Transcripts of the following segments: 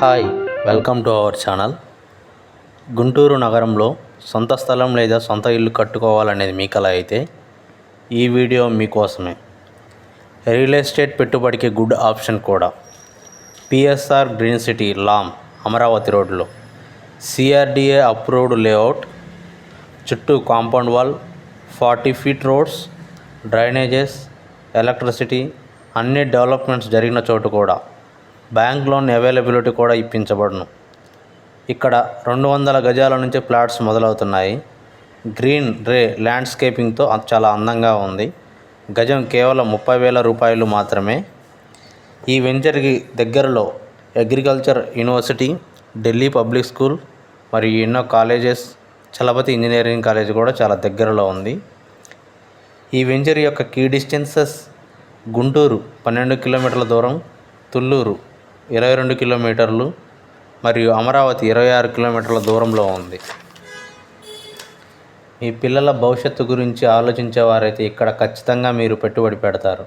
Hi, welcome to our channel. Guntur నగరంలో సొంత స్థలం లేదా సొంత ఇల్లు కట్టుకోవాలనేది మీ కల అయితే ఈ వీడియో మీకోసమే. రియల్ ఎస్టేట్ పెట్టుబడికి గుడ్ ఆప్షన్ కూడా. PSR green city Lam Amaravati రోడ్లో సిఆర్డిఏ అప్రూవ్డ్ లేఅవుట్, చుట్టూ compound wall, 40 feet roads, drainages, electricity అన్ని డెవలప్మెంట్స్ జరిగిన చోటు కూడా. బ్యాంక్ లోన్ అవైలబిలిటీ కూడా ఇప్పించబడును. ఇక్కడ 200 గజాల నుంచి ప్లాట్స్ మొదలవుతున్నాయి. గ్రీన్ రే ల్యాండ్స్కేపింగ్తో చాలా అందంగా ఉంది. గజం కేవలం 30,000 రూపాయలు మాత్రమే. ఈ వెంచర్కి దగ్గరలో agriculture university, Delhi public school మరియు ఎన్నో కాలేజెస్, చలపతి ఇంజనీరింగ్ కాలేజ్ కూడా చాలా దగ్గరలో ఉంది. ఈ వెంచర్ యొక్క కీ డిస్టెన్సెస్: గుంటూరు 12 కిలోమీటర్ల దూరం, తుళ్ళూరు 22 కిలోమీటర్లు మరియు అమరావతి 26 కిలోమీటర్ల దూరంలో ఉంది. మీ పిల్లల భవిష్యత్తు గురించి ఆలోచించేవారైతే ఇక్కడ ఖచ్చితంగా మీరు పెట్టుబడి పెడతారు.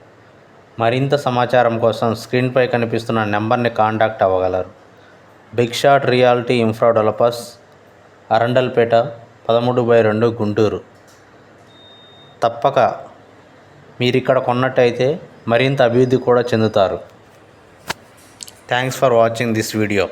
మరింత సమాచారం కోసం స్క్రీన్పై కనిపిస్తున్న నెంబర్ని కాంటాక్ట్ అవ్వగలరు. Big Shot Reality Infra Developers, Arundelpet, 13/2, Guntur. తప్పక మీరు ఇక్కడ కొన్నట్టయితే మరింత అభివృద్ధి కూడా చెందుతారు. Thanks for watching this video.